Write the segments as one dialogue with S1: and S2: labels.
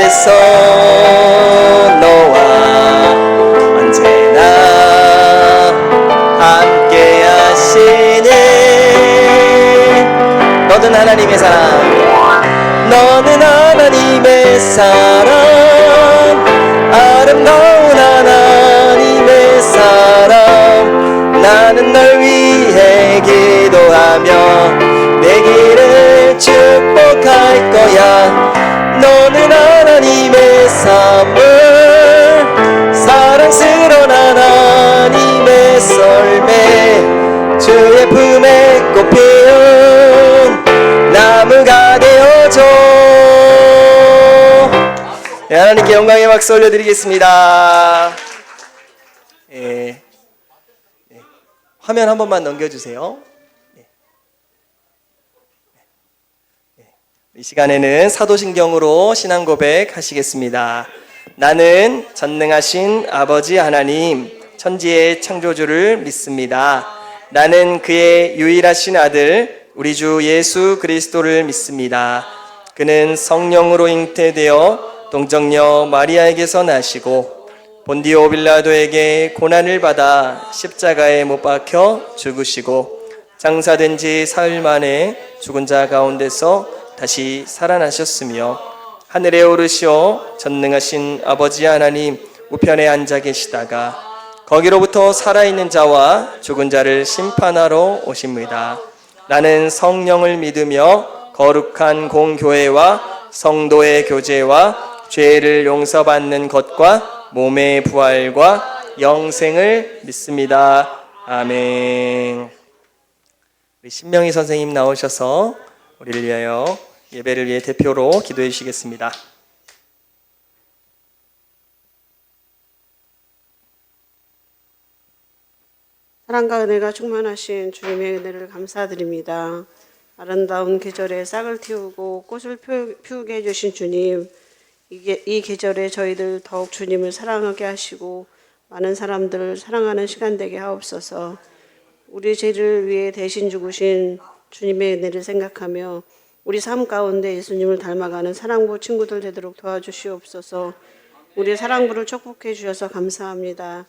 S1: 위에서 너와 언제나 함께 하시네. 너는 하나님의 사랑, 너는 하나님의 사랑, 아름다운 하나님의 사랑. 나는 널 위해 기도하며 내 길을 축복할 거야. 너는 하나님의 선물, 사랑스러운 하나님의 썰매, 주의 품에 꽃 피운 나무가 되어줘. 네, 하나님께 영광의 박수 올려드리겠습니다. 네. 화면 한 번만 넘겨주세요. 이 시간에는 사도신경으로 신앙 고백 하시겠습니다. 나는 전능하신 아버지 하나님, 천지의 창조주를 믿습니다. 나는 그의 유일하신 아들 우리 주 예수 그리스도를 믿습니다. 그는 성령으로 잉태되어 동정녀 마리아에게서 나시고 본디오 빌라도에게 고난을 받아 십자가에 못 박혀 죽으시고 장사된 지 사흘 만에 죽은 자 가운데서 다시 살아나셨으며 하늘에 오르시어 전능하신 아버지 하나님 우편에 앉아 계시다가 거기로부터 살아있는 자와 죽은 자를 심판하러 오십니다. 나는 성령을 믿으며 거룩한 공교회와 성도의 교제와 죄를 용서받는 것과 몸의 부활과 영생을 믿습니다. 아멘. 우리 신명희 선생님 나오셔서 우리를 위하여 예배를 위해 대표로 기도해 주시겠습니다.
S2: 사랑과 은혜가 충만하신 주님의 은혜를 감사드립니다. 아름다운 계절에 싹을 틔우고 꽃을 피우게 해주신 주님, 이 계절에 저희들 더욱 주님을 사랑하게 하시고 많은 사람들을 사랑하는 시간 되게 하옵소서. 우리 죄를 위해 대신 죽으신 주님의 은혜를 생각하며 우리 삶 가운데 예수님을 닮아가는 사랑부 친구들 되도록 도와주시옵소서. 우리 사랑부를 축복해 주셔서 감사합니다.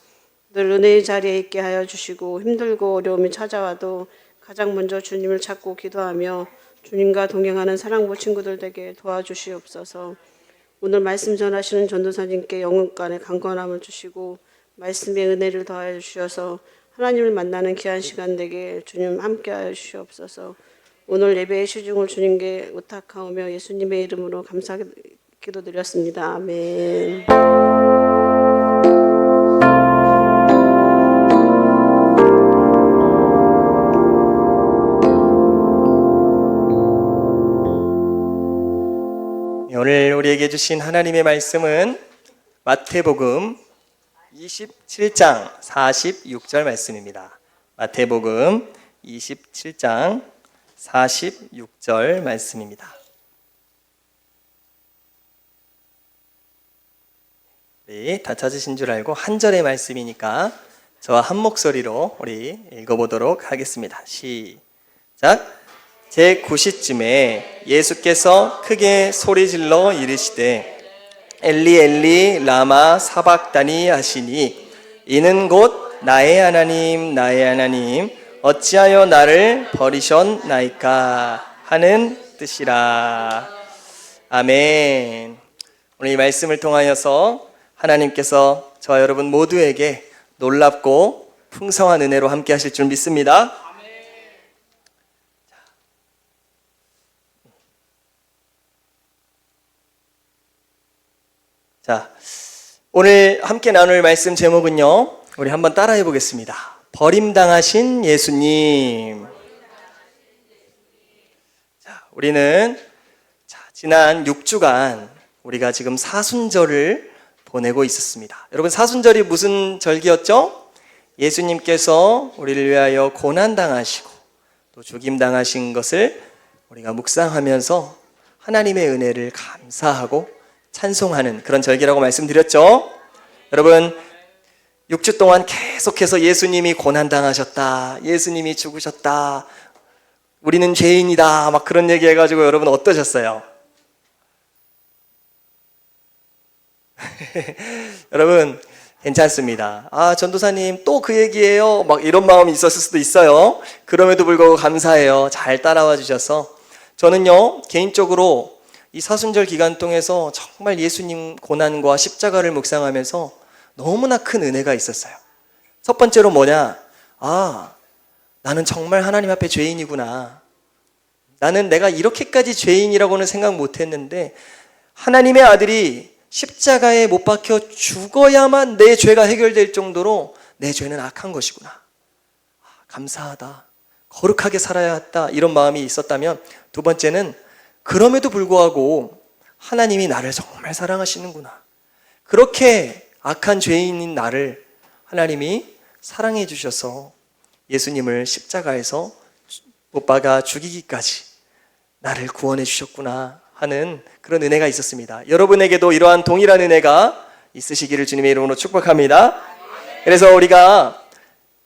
S2: 늘 은혜의 자리에 있게 하여 주시고 힘들고 어려움이 찾아와도 가장 먼저 주님을 찾고 기도하며 주님과 동행하는 사랑부 친구들 되게 도와주시옵소서. 오늘 말씀 전하시는 전도사님께 영혼간의 강건함을 주시고 말씀의 은혜를 더하여 주셔서 하나님을 만나는 귀한 시간 되게 주님 함께하여 주시옵소서. 오늘 예배의 시중을 주님께 의탁하오며 예수님의 이름으로 감사 기도드렸습니다. 아멘.
S1: 오늘 우리에게 주신 하나님의 말씀은 마태복음 27장 46절 말씀입니다. 마태복음 27장 46절 말씀입니다. 우리 다 찾으신 줄 알고 한 절의 말씀이니까 저와 한 목소리로 우리 읽어보도록 하겠습니다. 시작. 제9시쯤에 예수께서 크게 소리질러 이르시되 엘리 엘리 라마 사박다니 하시니 이는 곧 나의 하나님 나의 하나님 어찌하여 나를 버리셨나이까 하는 뜻이라. 아멘. 오늘 이 말씀을 통하여서 하나님께서 저와 여러분 모두에게 놀랍고 풍성한 은혜로 함께 하실 줄 믿습니다. 자, 오늘 함께 나눌 말씀 제목은요, 우리 한번 따라해 보겠습니다. 버림당하신 예수님. 자, 우리는 지난 6주간 우리가 지금 사순절을 보내고 있었습니다. 여러분, 사순절이 무슨 절기였죠? 예수님께서 우리를 위하여 고난당하시고 또 죽임당하신 것을 우리가 묵상하면서 하나님의 은혜를 감사하고 찬송하는 그런 절기라고 말씀드렸죠. 여러분, 6주 동안 계속해서 예수님이 고난당하셨다, 예수님이 죽으셨다, 우리는 죄인이다 막 그런 얘기 해가지고 여러분 어떠셨어요? 여러분 괜찮습니다. 아, 전도사님 또 그 얘기예요. 막 이런 마음이 있었을 수도 있어요. 그럼에도 불구하고 감사해요. 잘 따라와 주셔서. 저는요 개인적으로 이 사순절 기간 동안에서 정말 예수님 고난과 십자가를 묵상하면서 너무나 큰 은혜가 있었어요. 첫 번째로 뭐냐? 아, 나는 정말 하나님 앞에 죄인이구나. 나는 내가 이렇게까지 죄인이라고는 생각 못했는데 하나님의 아들이 십자가에 못 박혀 죽어야만 내 죄가 해결될 정도로 내 죄는 악한 것이구나. 감사하다. 거룩하게 살아야 했다. 이런 마음이 있었다면, 두 번째는 그럼에도 불구하고 하나님이 나를 정말 사랑하시는구나. 그렇게 악한 죄인인 나를 하나님이 사랑해 주셔서 예수님을 십자가에서 못 박아 죽이기까지 나를 구원해 주셨구나 하는 그런 은혜가 있었습니다. 여러분에게도 이러한 동일한 은혜가 있으시기를 주님의 이름으로 축복합니다. 그래서 우리가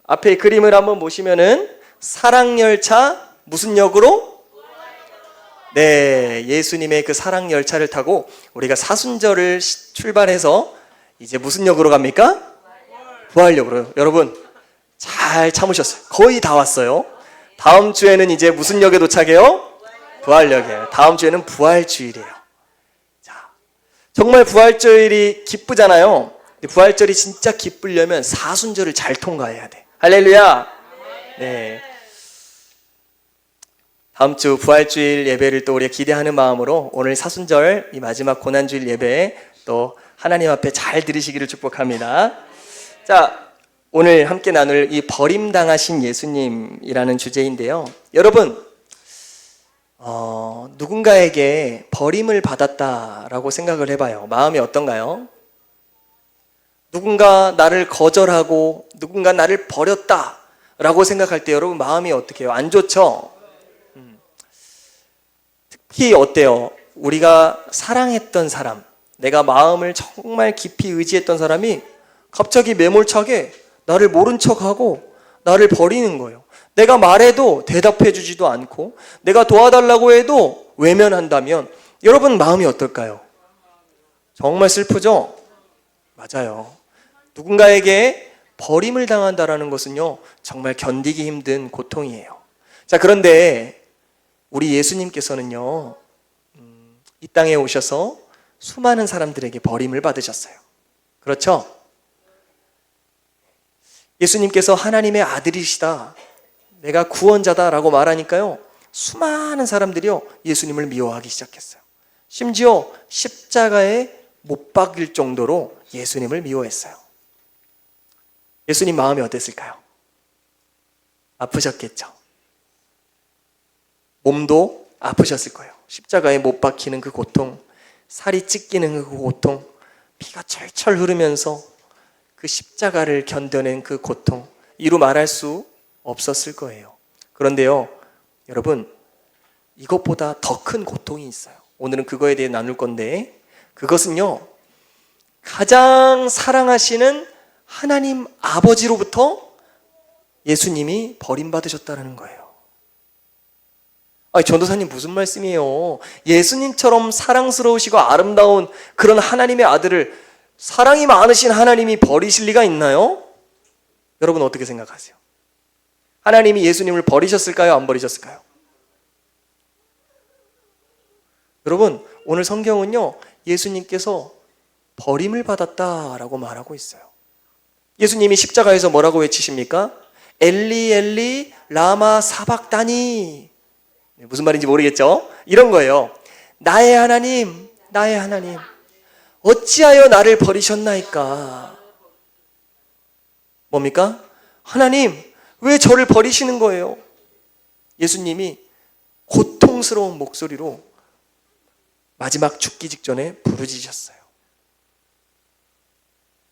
S1: 앞에 그림을 한번 보시면은 사랑열차 무슨 역으로? 네, 예수님의 그 사랑열차를 타고 우리가 사순절을 출발해서 이제 무슨 역으로 갑니까? 부활역으로. 여러분 잘 참으셨어요. 거의 다 왔어요. 다음 주에는 이제 무슨 역에 도착해요? 부활역이에요. 다음 주에는 부활주일이에요. 자, 정말 부활주일이 기쁘잖아요. 근데 부활절이 진짜 기쁘려면 사순절을 잘 통과해야 돼. 할렐루야. 네. 다음 주 부활주일 예배를 또 우리가 기대하는 마음으로 오늘 사순절 이 마지막 고난주일 예배 또 하나님 앞에 잘 들으시기를 축복합니다. 자, 오늘 함께 나눌 이 버림당하신 예수님이라는 주제인데요. 여러분, 누군가에게 버림을 받았다라고 생각을 해봐요. 마음이 어떤가요? 누군가 나를 거절하고 누군가 나를 버렸다라고 생각할 때 여러분 마음이 어떻게 해요? 안 좋죠? 특히 어때요? 우리가 사랑했던 사람, 내가 마음을 정말 깊이 의지했던 사람이 갑자기 매몰차게 나를 모른 척하고 나를 버리는 거예요. 내가 말해도 대답해 주지도 않고 내가 도와달라고 해도 외면한다면 여러분 마음이 어떨까요? 정말 슬프죠? 맞아요. 누군가에게 버림을 당한다라는 것은요 정말 견디기 힘든 고통이에요. 자, 그런데 우리 예수님께서는요 이 땅에 오셔서 수많은 사람들에게 버림을 받으셨어요. 그렇죠? 예수님께서 하나님의 아들이시다, 내가 구원자다라고 말하니까요 수많은 사람들이요 예수님을 미워하기 시작했어요. 심지어 십자가에 못 박일 정도로 예수님을 미워했어요. 예수님 마음이 어땠을까요? 아프셨겠죠. 몸도 아프셨을 거예요. 십자가에 못 박히는 그 고통, 살이 찢기는 그 고통, 피가 철철 흐르면서 그 십자가를 견뎌낸 그 고통, 이루 말할 수 없었을 거예요. 그런데요, 여러분, 이것보다 더 큰 고통이 있어요. 오늘은 그거에 대해 나눌 건데, 그것은요, 가장 사랑하시는 하나님 아버지로부터 예수님이 버림받으셨다는 거예요. 아니, 전도사님 무슨 말씀이에요? 예수님처럼 사랑스러우시고 아름다운 그런 하나님의 아들을 사랑이 많으신 하나님이 버리실 리가 있나요? 여러분 어떻게 생각하세요? 하나님이 예수님을 버리셨을까요? 안 버리셨을까요? 여러분, 오늘 성경은요 예수님께서 버림을 받았다라고 말하고 있어요. 예수님이 십자가에서 뭐라고 외치십니까? 엘리 엘리 라마 사박다니. 무슨 말인지 모르겠죠? 이런 거예요. 나의 하나님, 나의 하나님, 어찌하여 나를 버리셨나이까? 뭡니까? 하나님, 왜 저를 버리시는 거예요? 예수님이 고통스러운 목소리로 마지막 죽기 직전에 부르짖으셨어요.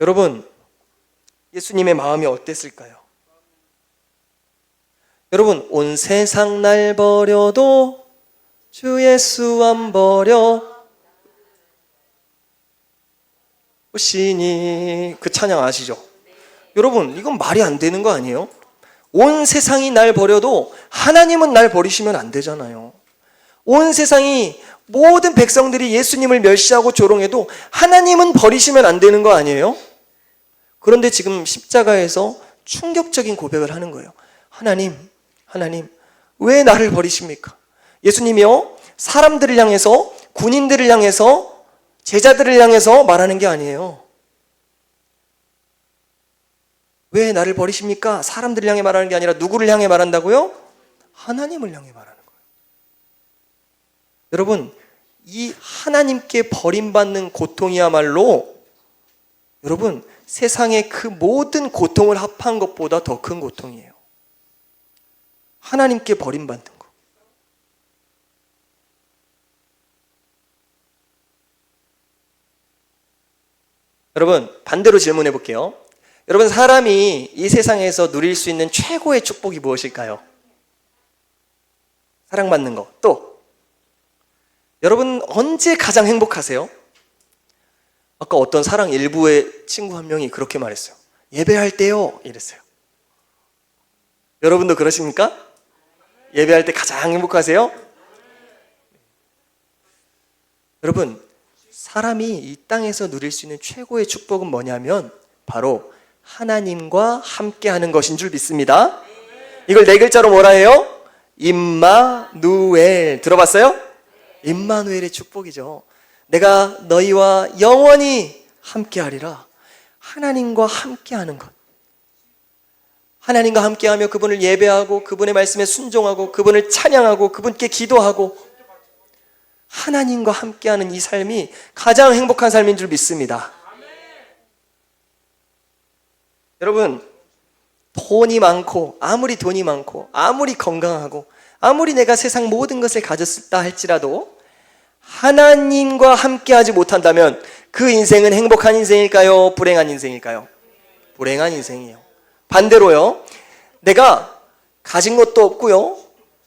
S1: 여러분, 예수님의 마음이 어땠을까요? 여러분, 온 세상 날 버려도 주 예수 안 버려 오시니, 그 찬양 아시죠? 여러분, 이건 말이 안 되는 거 아니에요? 온 세상이 날 버려도 하나님은 날 버리시면 안 되잖아요. 온 세상이 모든 백성들이 예수님을 멸시하고 조롱해도 하나님은 버리시면 안 되는 거 아니에요? 그런데 지금 십자가에서 충격적인 고백을 하는 거예요. 하나님, 왜 나를 버리십니까? 예수님이요, 사람들을 향해서, 군인들을 향해서, 제자들을 향해서 말하는 게 아니에요. 왜 나를 버리십니까? 사람들을 향해 말하는 게 아니라 누구를 향해 말한다고요? 하나님을 향해 말하는 거예요. 여러분, 이 하나님께 버림받는 고통이야말로 여러분, 세상의 그 모든 고통을 합한 것보다 더 큰 고통이에요. 하나님께 버림받는 거. 여러분, 반대로 질문해 볼게요. 여러분, 사람이 이 세상에서 누릴 수 있는 최고의 축복이 무엇일까요? 사랑받는 거. 또 여러분, 언제 가장 행복하세요? 아까 어떤 사랑 일부의 친구 한 명이 그렇게 말했어요. 예배할 때요, 이랬어요. 여러분도 그러십니까? 예배할 때 가장 행복하세요? 여러분, 사람이 이 땅에서 누릴 수 있는 최고의 축복은 뭐냐면 바로 하나님과 함께하는 것인 줄 믿습니다. 이걸 네 글자로 뭐라 해요? 임마누엘. 들어봤어요? 임마누엘의 축복이죠. 내가 너희와 영원히 함께하리라. 하나님과 함께하는 것. 하나님과 함께하며 그분을 예배하고 그분의 말씀에 순종하고 그분을 찬양하고 그분께 기도하고 하나님과 함께하는 이 삶이 가장 행복한 삶인 줄 믿습니다. 여러분, 돈이 많고 아무리 돈이 많고 아무리 건강하고 아무리 내가 세상 모든 것을 가졌다 할지라도 하나님과 함께하지 못한다면 그 인생은 행복한 인생일까요? 불행한 인생일까요? 불행한 인생이에요. 반대로요, 내가 가진 것도 없고요,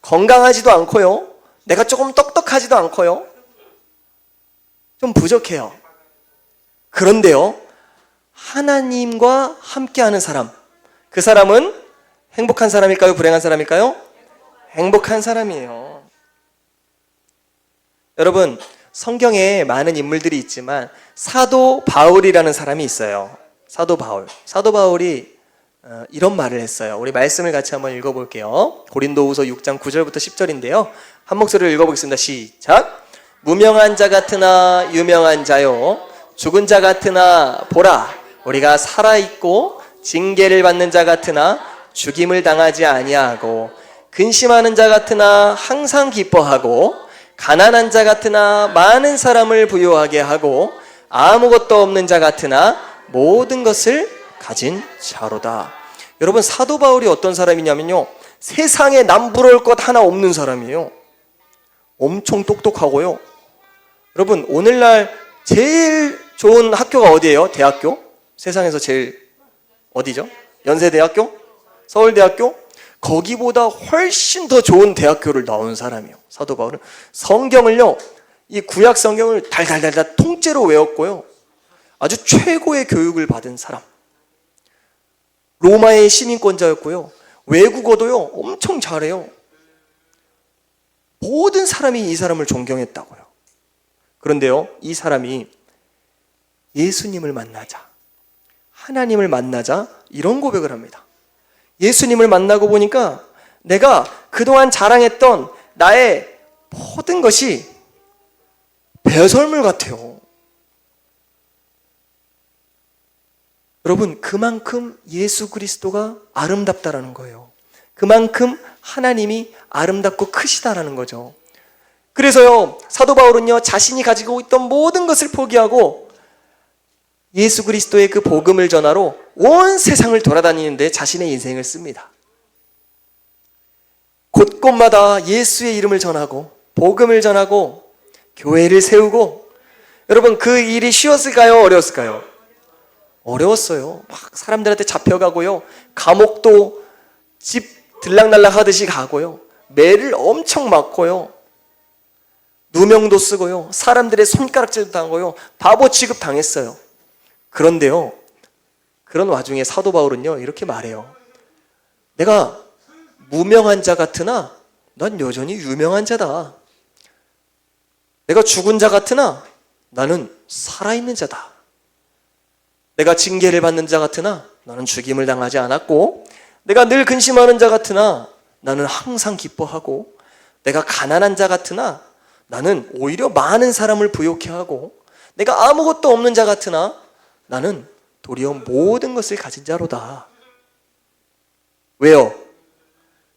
S1: 건강하지도 않고요, 내가 조금 똑똑하지도 않고요, 좀 부족해요. 그런데요, 하나님과 함께하는 사람, 그 사람은 행복한 사람일까요? 불행한 사람일까요? 행복한 사람이에요. 여러분, 성경에 많은 인물들이 있지만 사도 바울이라는 사람이 있어요. 사도 바울이 이런 말을 했어요. 우리 말씀을 같이 한번 읽어볼게요. 고린도후서 6장 9절부터 10절인데요. 한 목소리로 읽어보겠습니다. 시작. 무명한 자 같으나 유명한 자요, 죽은 자 같으나 보라, 우리가 살아있고 징계를 받는 자 같으나 죽임을 당하지 아니하고, 근심하는 자 같으나 항상 기뻐하고, 가난한 자 같으나 많은 사람을 부유하게 하고, 아무것도 없는 자 같으나 모든 것을 가진 자로다. 여러분, 사도 바울이 어떤 사람이냐면요, 세상에 남부러울 것 하나 없는 사람이에요. 엄청 똑똑하고요. 여러분, 오늘날 제일 좋은 학교가 어디예요? 대학교? 세상에서 제일 어디죠? 연세대학교? 서울대학교? 거기보다 훨씬 더 좋은 대학교를 나온 사람이에요. 사도 바울은 성경을요, 이 구약 성경을 달달달달 통째로 외웠고요, 아주 최고의 교육을 받은 사람, 로마의 시민권자였고요, 외국어도요 엄청 잘해요. 모든 사람이 이 사람을 존경했다고요. 그런데요, 이 사람이 예수님을 만나자, 하나님을 만나자 이런 고백을 합니다. 예수님을 만나고 보니까 내가 그동안 자랑했던 나의 모든 것이 배설물 같아요. 여러분, 그만큼 예수 그리스도가 아름답다라는 거예요. 그만큼 하나님이 아름답고 크시다라는 거죠. 그래서요, 사도 바울은요, 자신이 가지고 있던 모든 것을 포기하고 예수 그리스도의 그 복음을 전하러 온 세상을 돌아다니는데 자신의 인생을 씁니다. 곳곳마다 예수의 이름을 전하고 복음을 전하고 교회를 세우고, 여러분, 그 일이 쉬웠을까요? 어려웠을까요? 어려웠어요. 막 사람들한테 잡혀가고요, 감옥도 집 들락날락 하듯이 가고요, 매를 엄청 맞고요, 누명도 쓰고요, 사람들의 손가락질도 당하고요, 바보 취급 당했어요. 그런데요, 그런 와중에 사도 바울은요 이렇게 말해요. 내가 무명한 자 같으나 난 여전히 유명한 자다. 내가 죽은 자 같으나 나는 살아있는 자다. 내가 징계를 받는 자 같으나 나는 죽임을 당하지 않았고, 내가 늘 근심하는 자 같으나 나는 항상 기뻐하고, 내가 가난한 자 같으나 나는 오히려 많은 사람을 부욕해 하고, 내가 아무것도 없는 자 같으나 나는 도리어 모든 것을 가진 자로다. 왜요?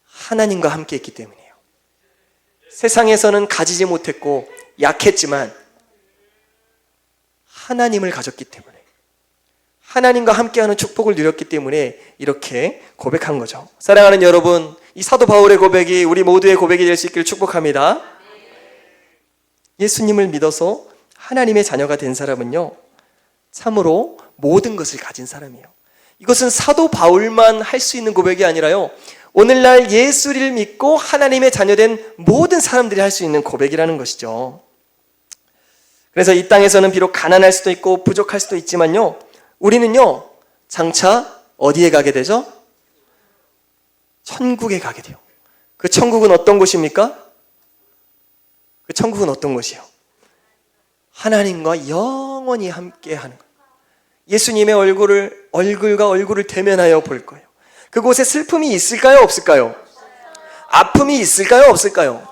S1: 하나님과 함께 했기 때문이에요. 세상에서는 가지지 못했고 약했지만 하나님을 가졌기 때문에, 하나님과 함께하는 축복을 누렸기 때문에 이렇게 고백한 거죠. 사랑하는 여러분, 이 사도 바울의 고백이 우리 모두의 고백이 될 수 있기를 축복합니다. 예수님을 믿어서 하나님의 자녀가 된 사람은요, 참으로 모든 것을 가진 사람이에요. 이것은 사도 바울만 할 수 있는 고백이 아니라요, 오늘날 예수를 믿고 하나님의 자녀된 모든 사람들이 할 수 있는 고백이라는 것이죠. 그래서 이 땅에서는 비록 가난할 수도 있고 부족할 수도 있지만요, 우리는요 장차 어디에 가게 되죠? 천국에 가게 돼요. 그 천국은 어떤 곳입니까? 그 천국은 어떤 곳이요? 하나님과 영원히 함께하는 것. 예수님의 얼굴과 얼굴을 대면하여 볼 거예요. 그곳에 슬픔이 있을까요? 없을까요? 아픔이 있을까요? 없을까요?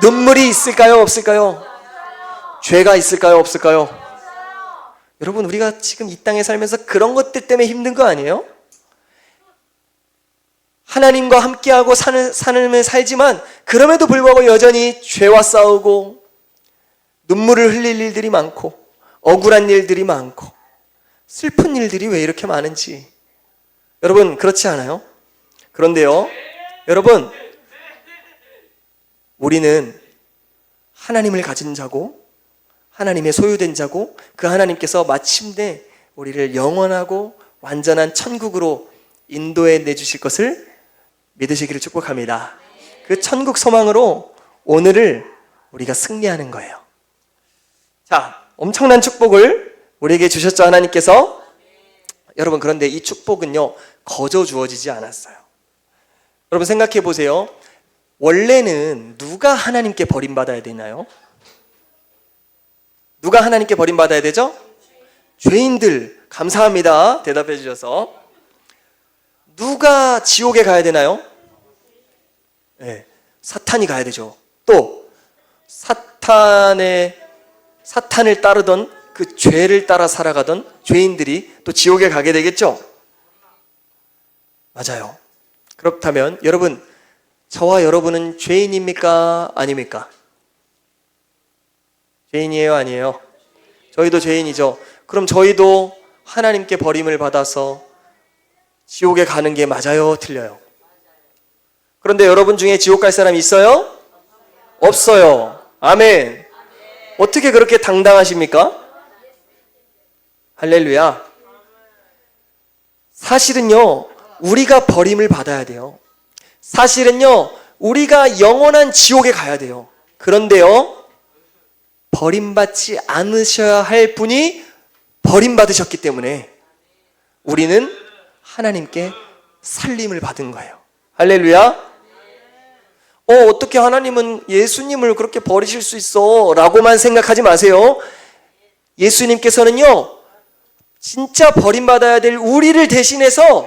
S1: 눈물이 있을까요? 없을까요? 죄가 있을까요? 없을까요? 여러분, 우리가 지금 이 땅에 살면서 그런 것들 때문에 힘든 거 아니에요? 하나님과 함께하고 사는 삶을 살지만 그럼에도 불구하고 여전히 죄와 싸우고 눈물을 흘릴 일들이 많고 억울한 일들이 많고 슬픈 일들이 왜 이렇게 많은지, 여러분 그렇지 않아요? 그런데요, 여러분, 우리는 하나님을 가진 자고 하나님의 소유된 자고, 그 하나님께서 마침내 우리를 영원하고 완전한 천국으로 인도해 내주실 것을 믿으시기를 축복합니다. 그 천국 소망으로 오늘을 우리가 승리하는 거예요. 자, 엄청난 축복을 우리에게 주셨죠, 하나님께서. 여러분, 그런데 이 축복은요 거저 주어지지 않았어요. 여러분 생각해 보세요. 원래는 누가 하나님께 버림받아야 되나요? 누가 하나님께 버림받아야 되죠? 죄인들. 감사합니다, 대답해 주셔서. 누가 지옥에 가야 되나요? 네, 사탄이 가야 되죠. 또 사탄을 따르던 그 죄를 따라 살아가던 죄인들이 또 지옥에 가게 되겠죠? 맞아요. 그렇다면 여러분, 저와 여러분은 죄인입니까? 아닙니까? 죄인이에요? 아니에요? 저희도 죄인이죠. 그럼 저희도 하나님께 버림을 받아서 지옥에 가는 게 맞아요? 틀려요? 그런데 여러분 중에 지옥 갈 사람 있어요? 없어요. 아멘. 어떻게 그렇게 당당하십니까? 할렐루야. 사실은요, 우리가 버림을 받아야 돼요. 사실은요, 우리가 영원한 지옥에 가야 돼요. 그런데요, 버림받지 않으셔야 할 분이 버림받으셨기 때문에 우리는 하나님께 살림을 받은 거예요. 할렐루야. 어떻게 하나님은 예수님을 그렇게 버리실 수 있어? 라고만 생각하지 마세요. 예수님께서는요, 진짜 버림받아야 될 우리를 대신해서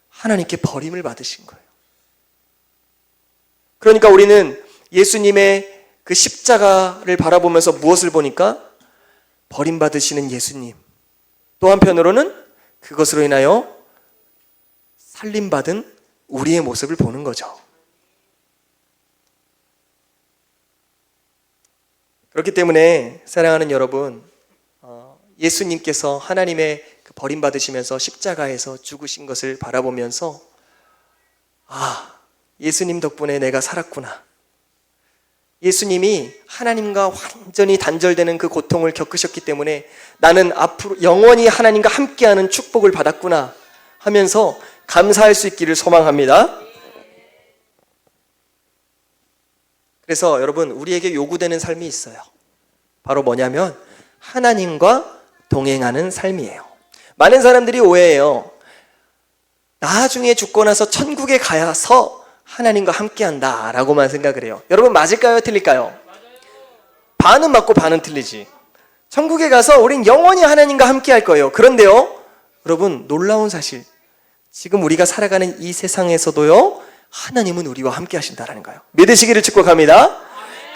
S1: 하나님께 버림을 받으신 거예요. 그러니까 우리는 예수님의 그 십자가를 바라보면서 무엇을 보니까? 버림받으시는 예수님. 또 한편으로는 그것으로 인하여 살림받은 우리의 모습을 보는 거죠. 그렇기 때문에 사랑하는 여러분, 예수님께서 하나님의 그 버림받으시면서 십자가에서 죽으신 것을 바라보면서, 예수님 덕분에 내가 살았구나. 예수님이 하나님과 완전히 단절되는 그 고통을 겪으셨기 때문에 나는 앞으로 영원히 하나님과 함께하는 축복을 받았구나 하면서 감사할 수 있기를 소망합니다. 그래서 여러분, 우리에게 요구되는 삶이 있어요. 바로 뭐냐면 하나님과 동행하는 삶이에요. 많은 사람들이 오해해요. 나중에 죽고 나서 천국에 가서 하나님과 함께한다 라고만 생각을 해요. 여러분, 맞을까요? 틀릴까요? 반은 맞고 반은 틀리지. 천국에 가서 우린 영원히 하나님과 함께 할 거예요. 그런데요, 여러분, 놀라운 사실, 지금 우리가 살아가는 이 세상에서도요, 하나님은 우리와 함께 하신다라는 거예요. 믿으시기를 축복합니다.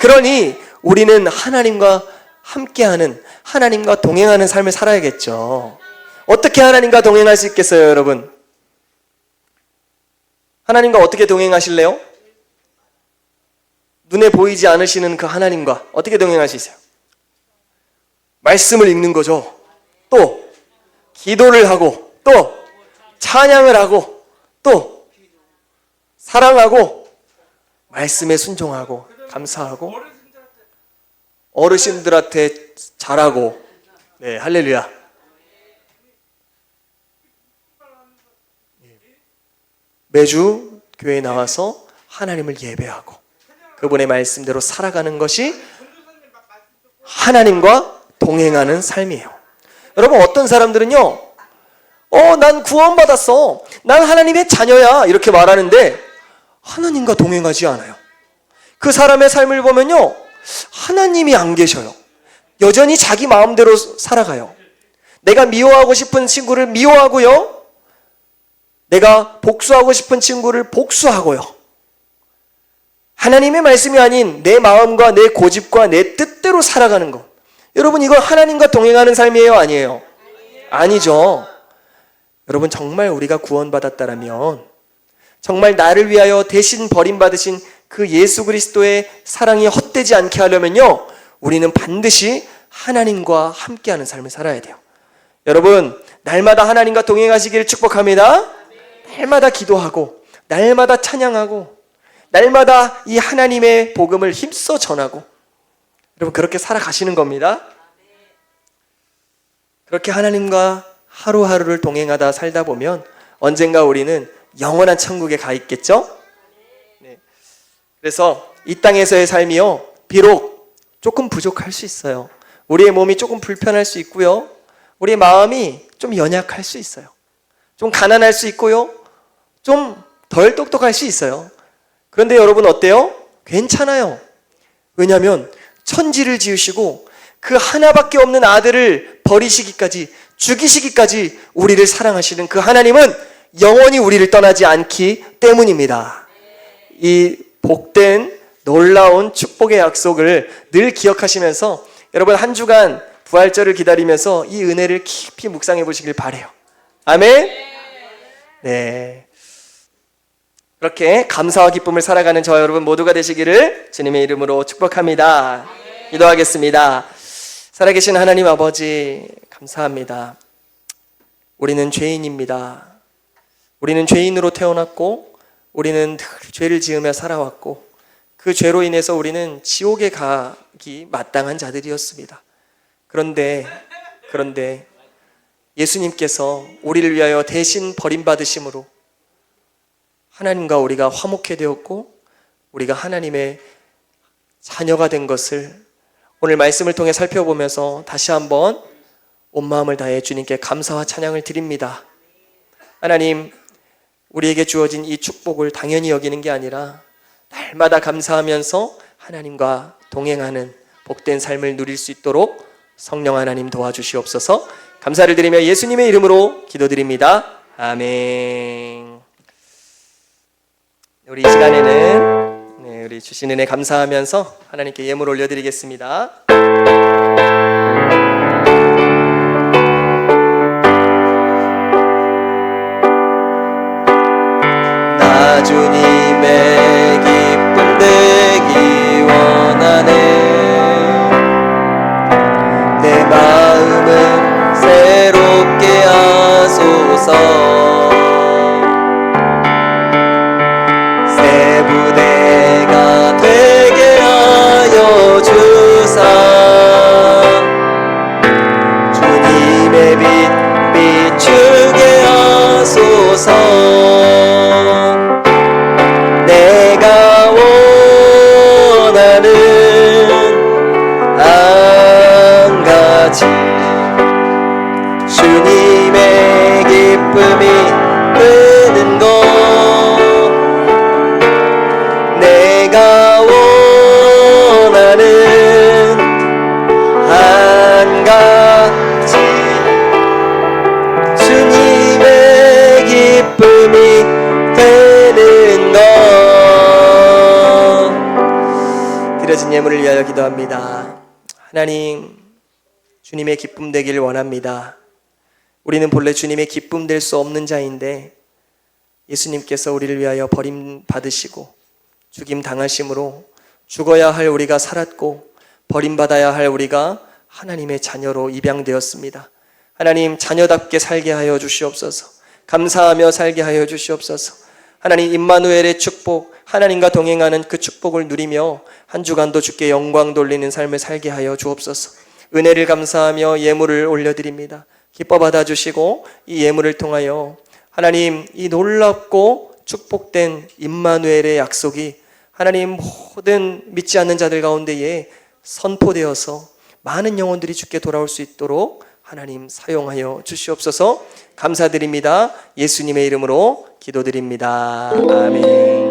S1: 그러니 우리는 하나님과 함께하는, 하나님과 동행하는 삶을 살아야겠죠. 어떻게 하나님과 동행할 수 있겠어요, 여러분? 하나님과 어떻게 동행하실래요? 눈에 보이지 않으시는 그 하나님과 어떻게 동행할 수 있어요? 말씀을 읽는 거죠. 또 기도를 하고, 또 찬양을 하고, 또 사랑하고, 말씀에 순종하고, 감사하고, 어르신들한테 잘하고. 네, 할렐루야. 매주 교회에 나와서 하나님을 예배하고 그분의 말씀대로 살아가는 것이 하나님과 동행하는 삶이에요. 여러분, 어떤 사람들은요, 난 구원받았어, 난 하나님의 자녀야, 이렇게 말하는데 하나님과 동행하지 않아요. 그 사람의 삶을 보면요, 하나님이 안 계셔요. 여전히 자기 마음대로 살아가요. 내가 미워하고 싶은 친구를 미워하고요, 내가 복수하고 싶은 친구를 복수하고요. 하나님의 말씀이 아닌 내 마음과 내 고집과 내 뜻대로 살아가는 것. 여러분, 이거 하나님과 동행하는 삶이에요, 아니에요? 아니죠. 여러분, 정말 우리가 구원받았다라면, 정말 나를 위하여 대신 버림받으신 그 예수 그리스도의 사랑이 헛되지 않게 하려면요, 우리는 반드시 하나님과 함께하는 삶을 살아야 돼요. 여러분, 날마다 하나님과 동행하시기를 축복합니다. 날마다 기도하고, 날마다 찬양하고, 날마다 이 하나님의 복음을 힘써 전하고, 여러분, 그렇게 살아가시는 겁니다. 그렇게 하나님과 하루하루를 동행하다 살다 보면 언젠가 우리는 영원한 천국에 가 있겠죠? 네. 그래서 이 땅에서의 삶이요, 비록 조금 부족할 수 있어요. 우리의 몸이 조금 불편할 수 있고요, 우리의 마음이 좀 연약할 수 있어요. 좀 가난할 수 있고요, 좀 덜 똑똑할 수 있어요. 그런데 여러분, 어때요? 괜찮아요. 왜냐하면 천지를 지으시고 그 하나밖에 없는 아들을 버리시기까지, 죽이시기까지 우리를 사랑하시는 그 하나님은 영원히 우리를 떠나지 않기 때문입니다. 이 복된 놀라운 축복의 약속을 늘 기억하시면서 여러분, 한 주간 부활절을 기다리면서 이 은혜를 깊이 묵상해 보시길 바라요. 아멘. 네. 그렇게 감사와 기쁨을 살아가는 저 여러분 모두가 되시기를 주님의 이름으로 축복합니다. 기도하겠습니다. 살아계신 하나님 아버지, 감사합니다. 우리는 죄인입니다. 우리는 죄인으로 태어났고, 우리는 늘 죄를 지으며 살아왔고, 그 죄로 인해서 우리는 지옥에 가기 마땅한 자들이었습니다. 그런데 예수님께서 우리를 위하여 대신 버림받으심으로 하나님과 우리가 화목해 되었고, 우리가 하나님의 자녀가 된 것을 오늘 말씀을 통해 살펴보면서 다시 한번 온 마음을 다해 주님께 감사와 찬양을 드립니다. 하나님, 우리에게 주어진 이 축복을 당연히 여기는 게 아니라 날마다 감사하면서 하나님과 동행하는 복된 삶을 누릴 수 있도록 성령 하나님 도와주시옵소서. 감사를 드리며 예수님의 이름으로 기도드립니다. 아멘. 우리 이 시간에는 우리 주신 은혜 감사하면서 하나님께 예물 올려드리겠습니다. 나 주님의 기쁨 되기 원하네. 내 마음을 새롭게 하소서. 새 부대가 되게 하여 주사. 주님의 빛 비추게 하소서. 내가 원하는 한 가지, 주님의 기쁨이 드는 것. 내가 원하는 드려진 예물을 위하여 기도합니다. 하나님, 주님의 기쁨 되길 원합니다. 우리는 본래 주님의 기쁨 될 수 없는 자인데 예수님께서 우리를 위하여 버림받으시고 죽임 당하심으로 죽어야 할 우리가 살았고 버림받아야 할 우리가 하나님의 자녀로 입양되었습니다. 하나님, 자녀답게 살게 하여 주시옵소서. 감사하며 살게 하여 주시옵소서. 하나님, 임마누엘의 축복, 하나님과 동행하는 그 축복을 누리며 한 주간도 주께 영광 돌리는 삶을 살게 하여 주옵소서. 은혜를 감사하며 예물을 올려드립니다. 기뻐 받아주시고 이 예물을 통하여 하나님, 이 놀랍고 축복된 임마누엘의 약속이 하나님 모든 믿지 않는 자들 가운데에 선포되어서 많은 영혼들이 주께 돌아올 수 있도록 하나님 사용하여 주시옵소서. 감사드립니다. 예수님의 이름으로 기도드립니다. 아멘.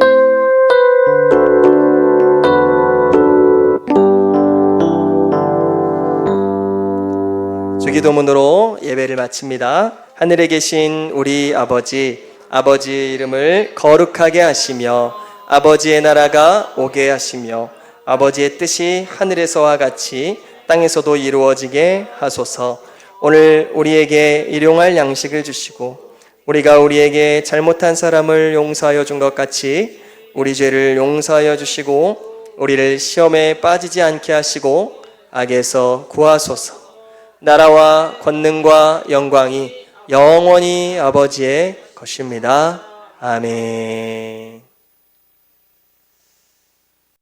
S1: 주기도문으로 예배를 마칩니다. 하늘에 계신 우리 아버지, 아버지의 이름을 거룩하게 하시며 아버지의 나라가 오게 하시며 아버지의 뜻이 하늘에서와 같이 땅에서도 이루어지게 하소서. 오늘 우리에게 일용할 양식을 주시고 우리가 우리에게 잘못한 사람을 용서하여 준 것 같이 우리 죄를 용서하여 주시고 우리를 시험에 빠지지 않게 하시고 악에서 구하소서. 나라와 권능과 영광이 영원히 아버지의 것입니다. 아멘.